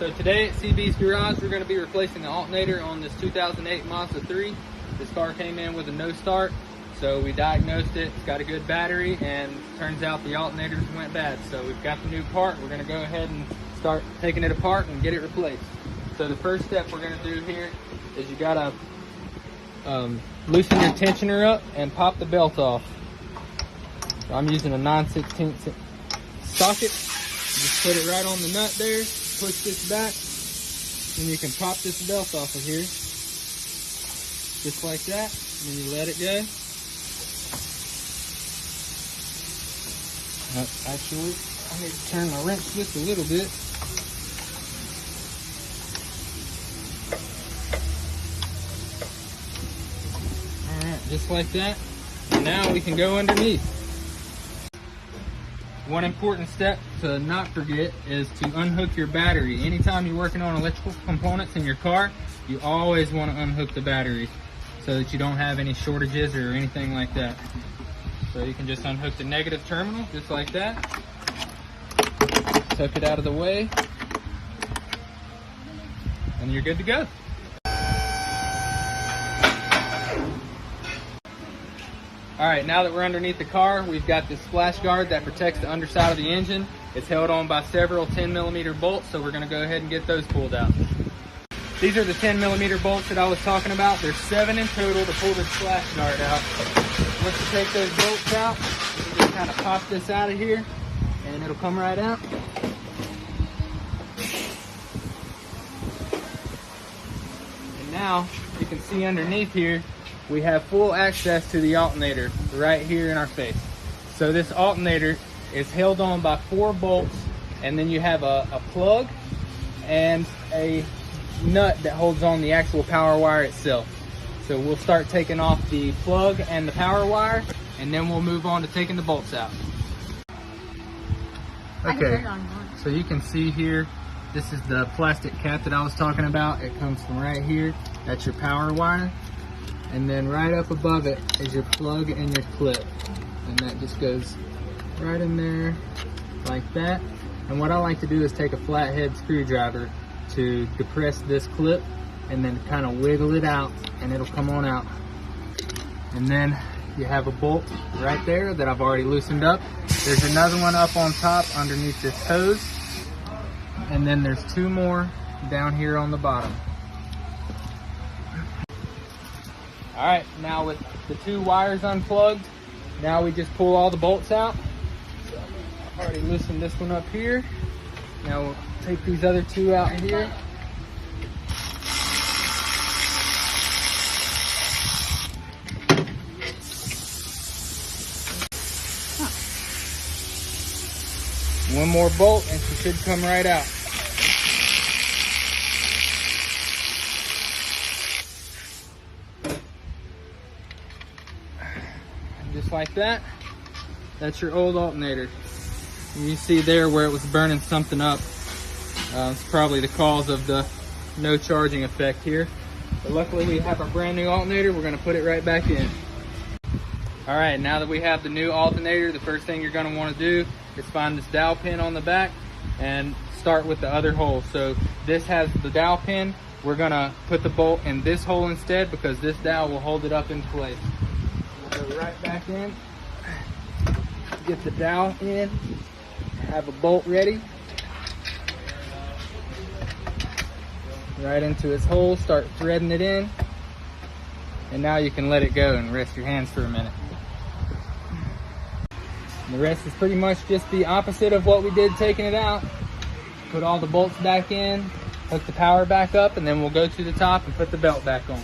So today at CB's Garage, we're going to be replacing the alternator on this 2008 Mazda 3. This car came in with a no start, so we diagnosed it. It's got a good battery, and turns out the alternators went bad. So we've got the new part. We're going to go ahead and start taking it apart and get it replaced. So the first step we're going to do here is you got to loosen your tensioner up and pop the belt off. So I'm using a 9/16 socket. Just put it right on the nut there, push this back, and you can pop this belt off of here. Just like that, and then you let it go. Actually, I need to turn my wrench just a little bit. Alright, just like that. And now we can go underneath. One important step to not forget is to unhook your battery. Anytime you're working on electrical components in your car, you always want to unhook the battery so that you don't have any shortages or anything like that. So you can just unhook the negative terminal just like that. Tuck it out of the way, and you're good to go. Alright, now that we're underneath the car, we've got this splash guard that protects the underside of the engine. It's held on by several 10mm bolts, so we're going to go ahead and get those pulled out. These are the 10mm bolts that I was talking about. There's 7 in total to pull the splash guard out. Once you take those bolts out, you just kind of pop this out of here, and it'll come right out. And now, you can see underneath here, we have full access to the alternator right here in our face. So this alternator is held on by 4 bolts, and then you have a plug and a nut that holds on the actual power wire itself. So we'll start taking off the plug and the power wire, and then we'll move on to taking the bolts out. Okay, so you can see here, this is the plastic cap that I was talking about. It comes from right here. That's your power wire. And then right up above it is your plug and your clip. And that just goes right in there like that. And what I like to do is take a flathead screwdriver to depress this clip and then kind of wiggle it out, and it'll come on out. And then you have a bolt right there that I've already loosened up. There's another one up on top underneath this hose. And then there's 2 more down here on the bottom. Alright, now with the 2 wires unplugged, now we just pull all the bolts out. So I've already loosened this one up here. Now we'll take these other 2 out here. One more bolt and she should come right out. Just like that. That's your old alternator. And you see there where it was burning something up. It's probably the cause of the no charging effect here. But luckily we have a brand new alternator. We're going to put it right back in. Alright, now that we have the new alternator, the first thing you're going to want to do is find this dowel pin on the back and start with the other hole. So this has the dowel pin. We're going to put the bolt in this hole instead because this dowel will hold it up in place. We'll go right back in, get the dowel in, have a bolt ready. Right into its hole, start threading it in, and now you can let it go and rest your hands for a minute. The rest is pretty much just the opposite of what we did taking it out. Put all the bolts back in, hook the power back up, and then we'll go to the top and put the belt back on.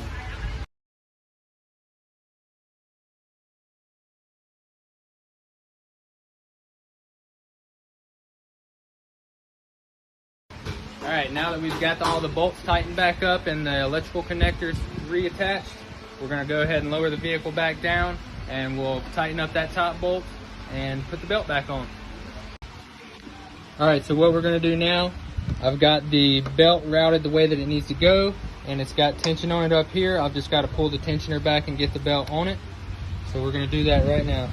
Alright, now that we've got all the bolts tightened back up and the electrical connectors reattached, we're going to go ahead and lower the vehicle back down, and we'll tighten up that top bolt and put the belt back on. Alright, so what we're going to do now, I've got the belt routed the way that it needs to go, and it's got tension on it up here. I've just got to pull the tensioner back and get the belt on it. So we're going to do that right now.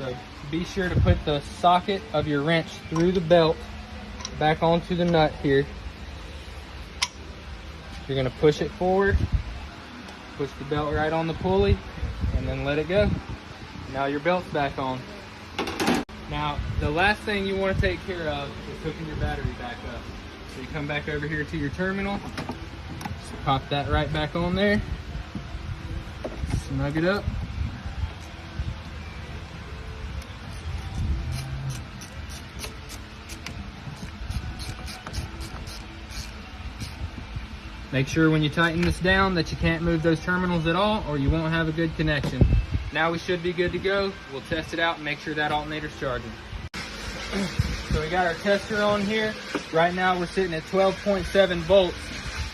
So be sure to put the socket of your wrench through the belt back onto the nut here. You're gonna push it forward, push the belt right on the pulley, and then let it go. Now your belt's back on. Now, the last thing you want to take care of is hooking your battery back up. So you come back over here to your terminal, just pop that right back on there, snug it up. Make sure when you tighten this down that you can't move those terminals at all, or you won't have a good connection. Now we should be good to go. We'll test it out and make sure that alternator's charging. So we got our tester on here. Right now we're sitting at 12.7 volts.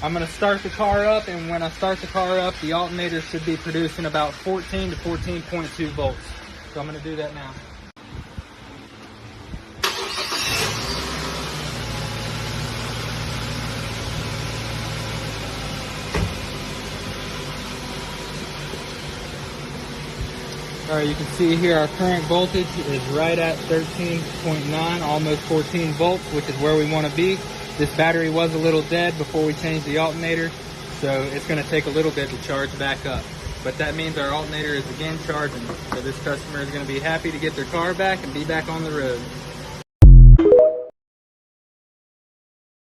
I'm gonna start the car up, and when I start the car up, the alternator should be producing about 14 to 14.2 volts. So I'm gonna do that now. All right, you can see here our current voltage is right at 13.9, almost 14 volts, which is where we want to be. This battery was a little dead before we changed the alternator, so it's going to take a little bit to charge back up. But that means our alternator is again charging, so this customer is going to be happy to get their car back and be back on the road.